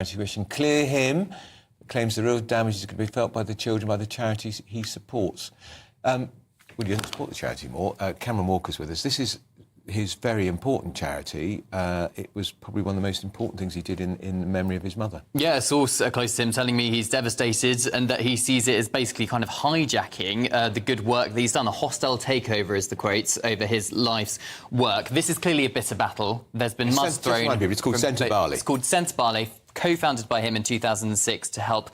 Commission clear him, claims the real damage is going to be felt by the children, by the charities he supports. Well, he doesn't support the charity more. Cameron Walker's with us. This is his very important charity. It was probably one of the most important things he did in the memory of his mother. Yeah, a source close to him telling me he's devastated and that he sees it as basically kind of hijacking the good work that he's done. A hostile takeover is the quotes over his life's work. This is clearly a bitter battle. There's been mud thrown. It's called Sentebale. It's called Sentebale, co-founded by him in 2006 to help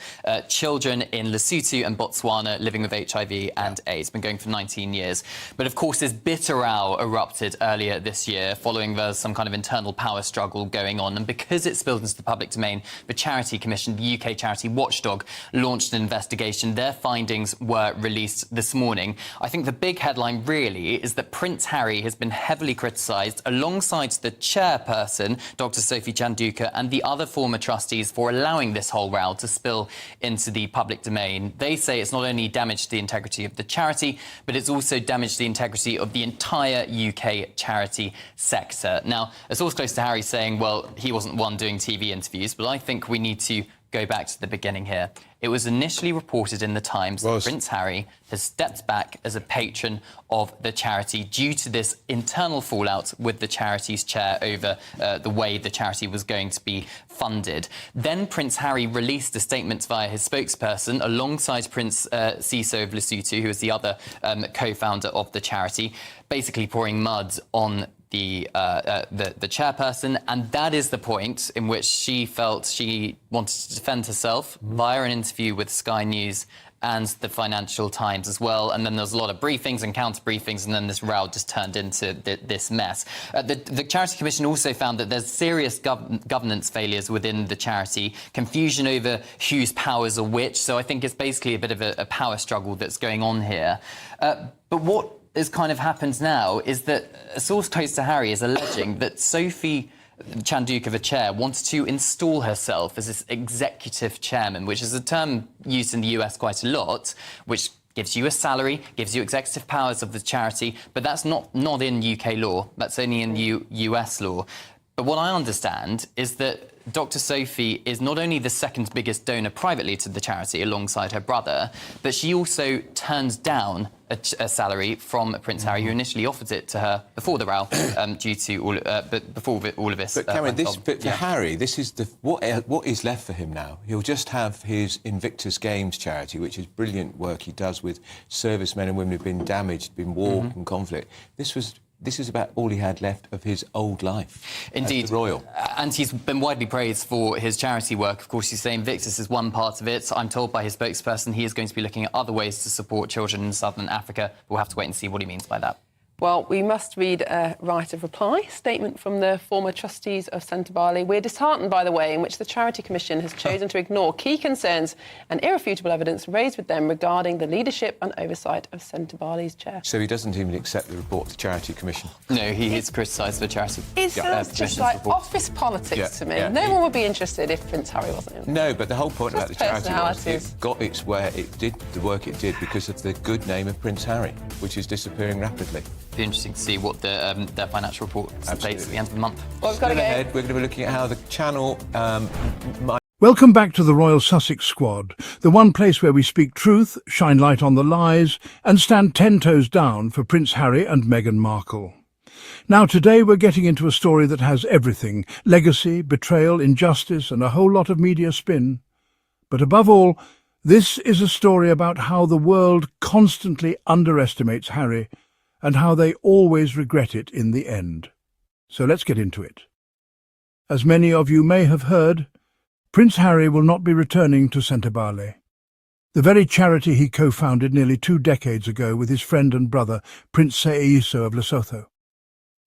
children in Lesotho and Botswana living with HIV and AIDS. It's been going for 19 years. But of course, this bitter row erupted earlier this year following some kind of internal power struggle going on. And because it spilled into the public domain, the Charity Commission, the UK charity watchdog, launched an investigation. Their findings were released this morning. I think the big headline really is that Prince Harry has been heavily criticised alongside the chairperson, Dr. Sophie Chandauka, and the other former trustees for allowing this whole row to spill into the public domain. They say it's not only damaged the integrity of the charity, but it's also damaged the integrity of the entire UK charity sector. Now, a source close to Harry saying, well, he wasn't one doing TV interviews, but I think we need to go back to the beginning here. It was initially reported in the Times that Prince Harry has stepped back as a patron of the charity due to this internal fallout with the charity's chair over the way the charity was going to be funded. Then Prince Harry released a statement via his spokesperson alongside Prince Seeiso of Lesotho, who is the other co-founder of the charity, basically pouring mud on the chairperson, and that is the point in which she felt she wanted to defend herself via an interview with Sky News and the Financial Times as well. And then there was a lot of briefings and counter-briefings, and then this row just turned into this mess. The Charity Commission also found that there's serious governance failures within the charity, confusion over whose powers are which. So I think it's basically a bit of a power struggle that's going on here. But what has kind of happened now is that a source close to Harry is alleging that Sophie Chandauka, the chair, wants to install herself as this executive chairman, which is a term used in the US quite a lot, which gives you a salary, gives you executive powers of the charity, but that's not in UK law. That's only in US law. But what I understand is that Dr. Sophie is not only the second biggest donor privately to the charity alongside her brother, but she also turns down a salary from Prince Harry, who initially offered it to her before the row, due to before all of this. But Cameron, for Harry, this is what is left for him now. He'll just have his Invictus Games charity, which is brilliant work he does with servicemen and women who've been damaged, been war and conflict. This is about all he had left of his old life. Indeed. The Royal. And he's been widely praised for his charity work. Of course, you say Invictus is one part of it. I'm told by his spokesperson he is going to be looking at other ways to support children in Southern Africa. We'll have to wait and see what he means by that. Well, we must read a right of reply statement from the former trustees of Sentebale. We're disheartened by the way in which the Charity Commission has chosen to ignore key concerns and irrefutable evidence raised with them regarding the leadership and oversight of Sentebale's chair. So he doesn't even accept the report of the Charity Commission? No, he is criticised the charity. It sounds just like office politics to me. No one would be interested if Prince Harry wasn't in. No, but the whole point about the charity was it got its where it did the work it did because of the good name of Prince Harry, which is disappearing rapidly. Be interesting to see what their financial report states at the end of the month. Well, we've got to go ahead. We're going to be looking at how the channel Welcome back to the Royal Sussex Squad, the one place where we speak truth, shine light on the lies, and stand 10 toes down for Prince Harry and Meghan Markle. Now today we're getting into a story that has everything: legacy, betrayal, injustice, and a whole lot of media spin. But above all, this is a story about how the world constantly underestimates Harry and how they always regret it in the end. So let's get into it. As many of you may have heard, Prince Harry will not be returning to Sentebale, the very charity he co-founded nearly 2 decades ago with his friend and brother, Prince Seeiso of Lesotho.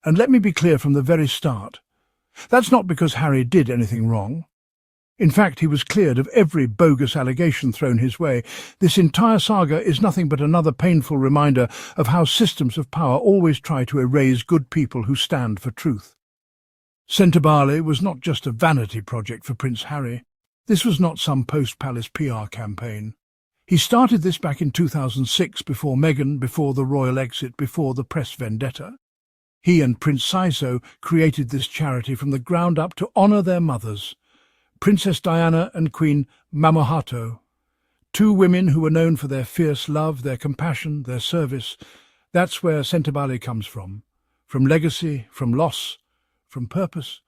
And let me be clear from the very start, that's not because Harry did anything wrong. In fact, he was cleared of every bogus allegation thrown his way. This entire saga is nothing but another painful reminder of how systems of power always try to erase good people who stand for truth. Sentebale was not just a vanity project for Prince Harry. This was not some post-palace PR campaign. He started this back in 2006, before Meghan, before the royal exit, before the press vendetta. He and Prince Seeiso created this charity from the ground up to honour their mothers. Princess Diana and Queen Mamohato. Two women who were known for their fierce love, their compassion, their service. That's where Sentebale comes from legacy, from loss, from purpose.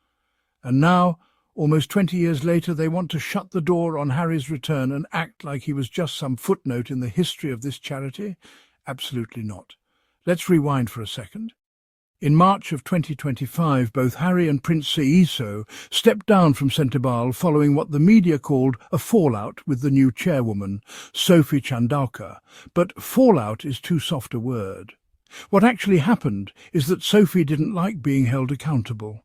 And now, almost 20 years later, they want to shut the door on Harry's return and act like he was just some footnote in the history of this charity? Absolutely not. Let's rewind for a second. In March of 2025, both Harry and Prince Seeiso stepped down from Sentebale following what the media called a fallout with the new chairwoman, Sophie Chandauka. But fallout is too soft a word. What actually happened is that Sophie didn't like being held accountable.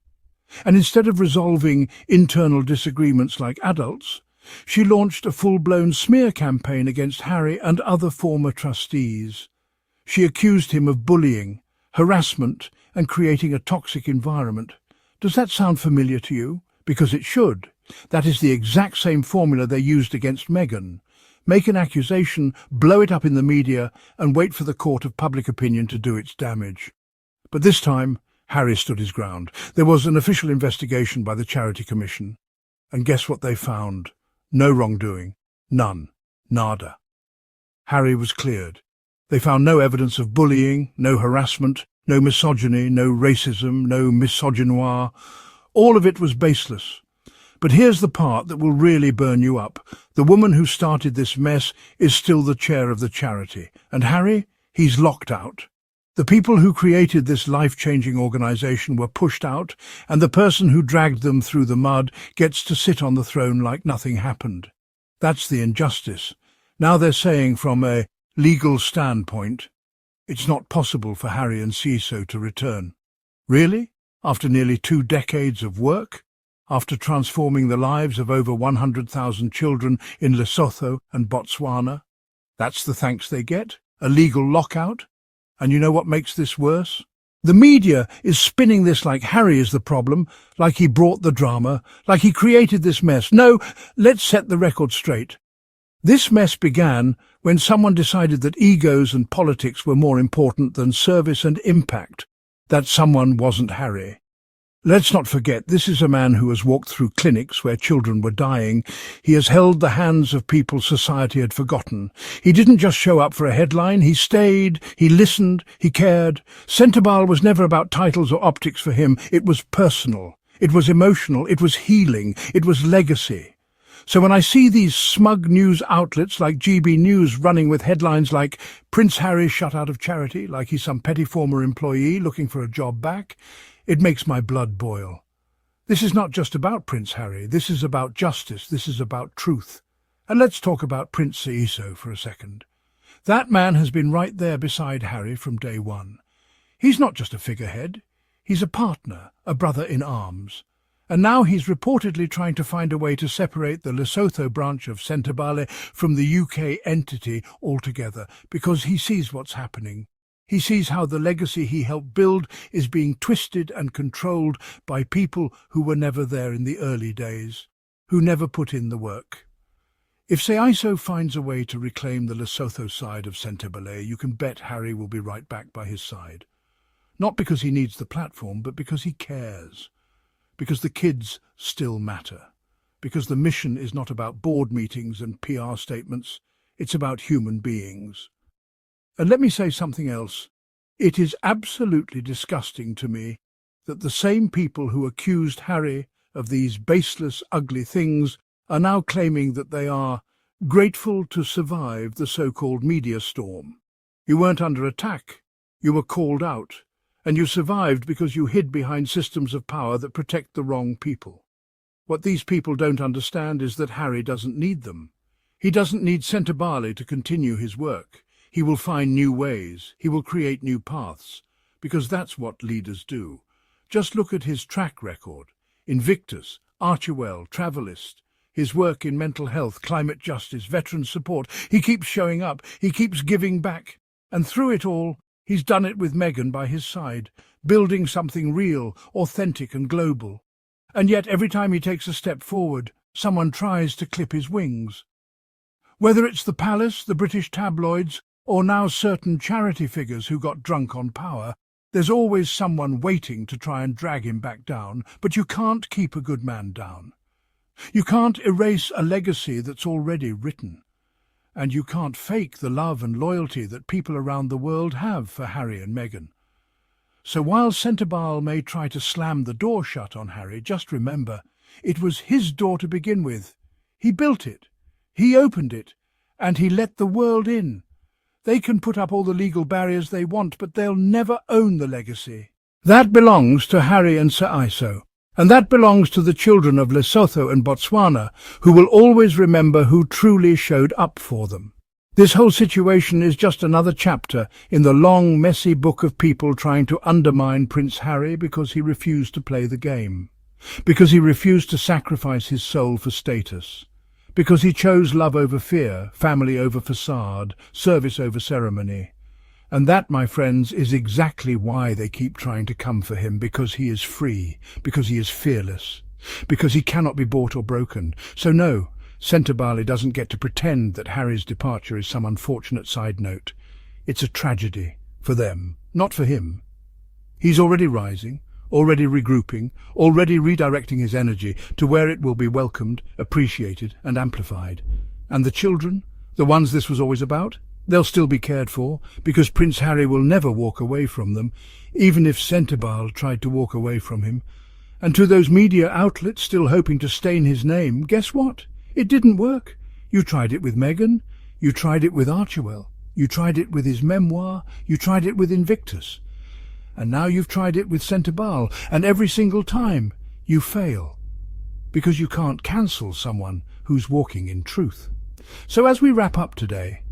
And instead of resolving internal disagreements like adults, she launched a full-blown smear campaign against Harry and other former trustees. She accused him of bullying, harassment, and creating a toxic environment. Does that sound familiar to you? Because it should. That is the exact same formula they used against Meghan. Make an accusation, blow it up in the media, and wait for the court of public opinion to do its damage. But this time, Harry stood his ground. There was an official investigation by the Charity Commission. And guess what they found? No wrongdoing. None. Nada. Harry was cleared. They found no evidence of bullying, no harassment, no misogyny, no racism, no misogynoir. All of it was baseless. But here's the part that will really burn you up. The woman who started this mess is still the chair of the charity. And Harry, he's locked out. The people who created this life-changing organisation were pushed out, and the person who dragged them through the mud gets to sit on the throne like nothing happened. That's the injustice. Now they're saying from a legal standpoint, it's not possible for Harry and Seeiso to return. Really? After nearly 2 decades of work? After transforming the lives of over 100,000 children in Lesotho and Botswana? That's the thanks they get? A legal lockout? And you know what makes this worse? The media is spinning this like Harry is the problem, like he brought the drama, like he created this mess. No, let's set the record straight. This mess began when someone decided that egos and politics were more important than service and impact. That someone wasn't Harry. Let's not forget, this is a man who has walked through clinics where children were dying. He has held the hands of people society had forgotten. He didn't just show up for a headline. He stayed, he listened, he cared. Sentebale was never about titles or optics for him. It was personal. It was emotional. It was healing. It was legacy. So when I see these smug news outlets like GB News running with headlines like Prince Harry shut out of charity, like he's some petty former employee looking for a job back, it makes my blood boil. This is not just about Prince Harry. This is about justice. This is about truth. And let's talk about Prince Seeiso for a second. That man has been right there beside Harry from day one. He's not just a figurehead. He's a partner, a brother in arms. And now he's reportedly trying to find a way to separate the Lesotho branch of Sentebale from the UK entity altogether, because he sees what's happening. He sees how the legacy he helped build is being twisted and controlled by people who were never there in the early days, who never put in the work. If Seeiso finds a way to reclaim the Lesotho side of Sentebale, you can bet Harry will be right back by his side. Not because he needs the platform, but because he cares. Because the kids still matter. Because the mission is not about board meetings and PR statements, it's about human beings. And let me say something else. It is absolutely disgusting to me that the same people who accused Harry of these baseless, ugly things are now claiming that they are grateful to survive the so-called media storm. You weren't under attack. You were called out. And you survived because you hid behind systems of power that protect the wrong people. What these people don't understand is that Harry doesn't need them. He doesn't need Sentebale to continue his work. He will find new ways. He will create new paths. Because that's what leaders do. Just look at his track record. Invictus, Archewell, Travelist, his work in mental health, climate justice, veteran support. He keeps showing up. He keeps giving back. And through it all, he's done it with Meghan by his side, building something real, authentic and global. And yet every time he takes a step forward, someone tries to clip his wings. Whether it's the palace, the British tabloids, or now certain charity figures who got drunk on power, there's always someone waiting to try and drag him back down, but you can't keep a good man down. You can't erase a legacy that's already written. And you can't fake the love and loyalty that people around the world have for Harry and Meghan. So while Sentebale may try to slam the door shut on Harry, just remember, it was his door to begin with. He built it, he opened it, and he let the world in. They can put up all the legal barriers they want, but they'll never own the legacy. That belongs to Harry and Seeiso, and that belongs to the children of Lesotho and Botswana, who will always remember who truly showed up for them. This whole situation is just another chapter in the long, messy book of people trying to undermine Prince Harry because he refused to play the game, because he refused to sacrifice his soul for status, because he chose love over fear, family over facade, service over ceremony. And that, my friends, is exactly why they keep trying to come for him, because he is free, because he is fearless, because he cannot be bought or broken. So no, Sentebale doesn't get to pretend that Harry's departure is some unfortunate side note. It's a tragedy for them, not for him. He's already rising, already regrouping, already redirecting his energy to where it will be welcomed, appreciated and amplified. And the children, the ones this was always about, they'll still be cared for, because Prince Harry will never walk away from them, even if Sentebale tried to walk away from him. And to those media outlets still hoping to stain his name, guess what? It didn't work. You tried it with Meghan, you tried it with Archewell, you tried it with his memoir, you tried it with Invictus. And now you've tried it with Sentebale, and every single time you fail, because you can't cancel someone who's walking in truth. So as we wrap up today,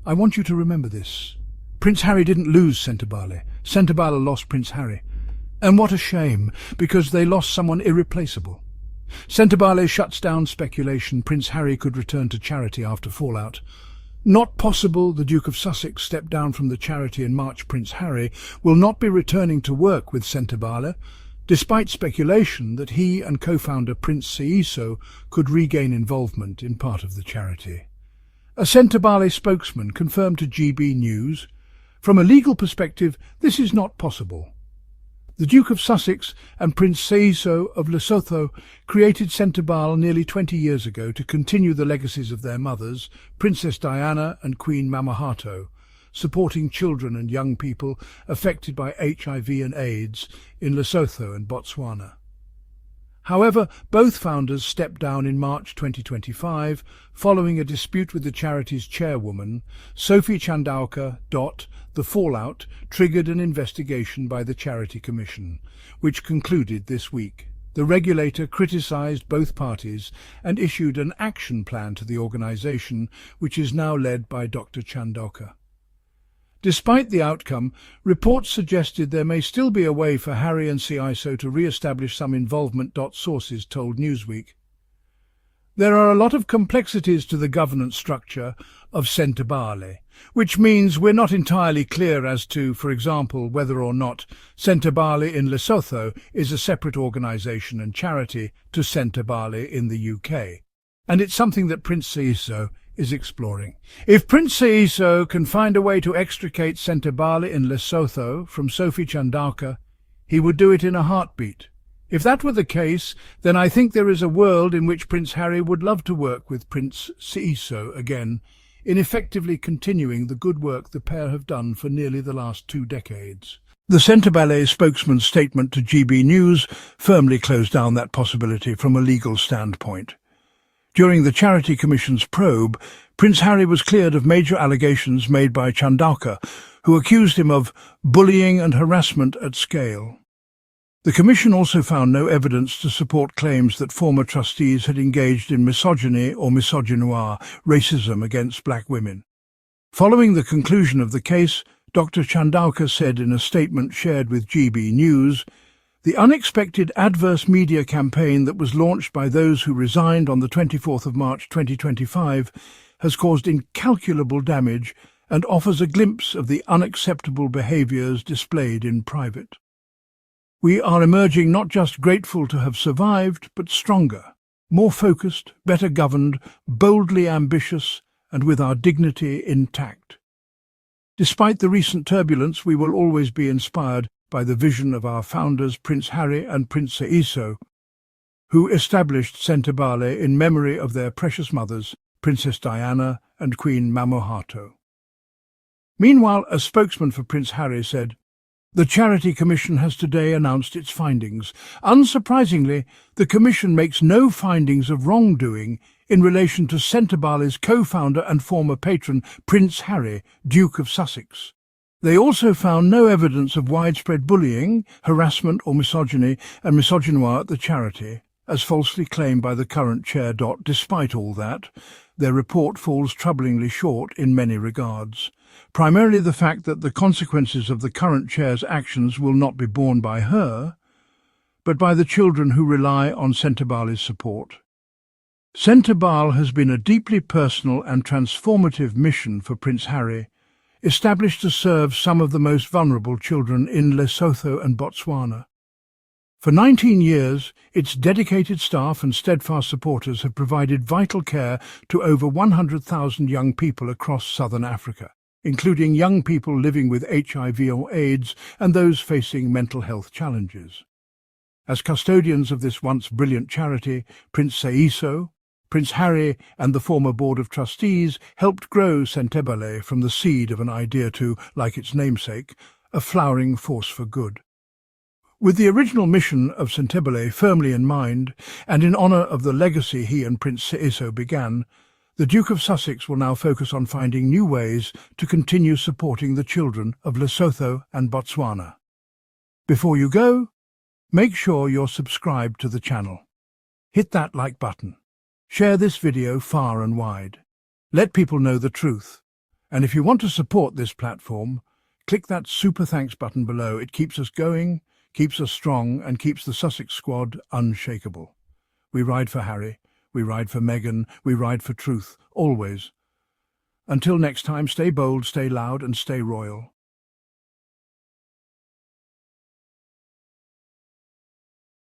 I want you to remember this. Prince Harry didn't lose Sentebale. Sentebale lost Prince Harry. And what a shame, because they lost someone irreplaceable. Sentebale shuts down speculation Prince Harry could return to charity after fallout. Not possible the Duke of Sussex stepped down from the charity in March. Prince Harry will not be returning to work with Sentebale, despite speculation that he and co-founder Prince Seeiso could regain involvement in part of the charity. A Sentebale spokesman confirmed to GB News, "From a legal perspective, this is not possible. The Duke of Sussex and Prince Seeiso of Lesotho created Sentebale nearly 20 years ago to continue the legacies of their mothers, Princess Diana and Queen Mamahato, supporting children and young people affected by HIV and AIDS in Lesotho and Botswana. However, both founders stepped down in March 2025 following a dispute with the charity's chairwoman, Sophie Chandauka. The fallout triggered an investigation by the Charity Commission, which concluded this week. The regulator criticised both parties and issued an action plan to the organisation, which is now led by Dr. Chandauka. Despite the outcome, reports suggested there may still be a way for Harry and Seeiso to re-establish some involvement. Sources told Newsweek. There are a lot of complexities to the governance structure of Sentebale, which means we're not entirely clear as to, for example, whether or not Sentebale in Lesotho is a separate organisation and charity to Sentebale in the UK. And it's something that Prince Seeiso is exploring. If Prince Seeiso can find a way to extricate Sentebale in Lesotho from Sophie Chandauka, he would do it in a heartbeat. If that were the case, then I think there is a world in which Prince Harry would love to work with Prince Seeiso again, in effectively continuing the good work the pair have done for nearly the last 2 decades. The Sentebale spokesman's statement to GB News firmly closed down that possibility from a legal standpoint. During the Charity Commission's probe, Prince Harry was cleared of major allegations made by Chandauka, who accused him of bullying and harassment at scale. The Commission also found no evidence to support claims that former trustees had engaged in misogyny or misogynoir, racism against black women. Following the conclusion of the case, Dr. Chandauka said in a statement shared with GB News, "The unexpected adverse media campaign that was launched by those who resigned on the 24th of March 2025 has caused incalculable damage and offers a glimpse of the unacceptable behaviours displayed in private. We are emerging not just grateful to have survived, but stronger, more focused, better governed, boldly ambitious, and with our dignity intact. Despite the recent turbulence, we will always be inspired by the vision of our founders, Prince Harry and Prince Seeiso, who established Sentebale in memory of their precious mothers, Princess Diana and Queen Mamohato. Meanwhile, a spokesman for Prince Harry said, "The Charity Commission has today announced its findings. Unsurprisingly, the Commission makes no findings of wrongdoing in relation to Sentebale's co-founder and former patron, Prince Harry, Duke of Sussex. They also found no evidence of widespread bullying, harassment or misogyny and misogynoir at the charity, as falsely claimed by the current chair. Despite all that, their report falls troublingly short in many regards. Primarily the fact that the consequences of the current chair's actions will not be borne by her, but by the children who rely on Sentebale's support. Sentebale has been a deeply personal and transformative mission for Prince Harry, established to serve some of the most vulnerable children in Lesotho and Botswana. For 19 years, its dedicated staff and steadfast supporters have provided vital care to over 100,000 young people across southern Africa, including young people living with HIV or AIDS and those facing mental health challenges. As custodians of this once brilliant charity, Prince Seeiso, Prince Harry and the former Board of Trustees helped grow Sentebale from the seed of an idea to, like its namesake, a flowering force for good. With the original mission of Sentebale firmly in mind, and in honour of the legacy he and Prince Seeiso began, the Duke of Sussex will now focus on finding new ways to continue supporting the children of Lesotho and Botswana. Before you go, make sure you're subscribed to the channel. Hit that like button. Share this video far and wide. Let people know the truth. And if you want to support this platform, click that super thanks button below. It keeps us going, keeps us strong, and keeps the Sussex Squad unshakable. We ride for Harry, we ride for Meghan, we ride for truth, always. Until next time, stay bold, stay loud, and stay royal.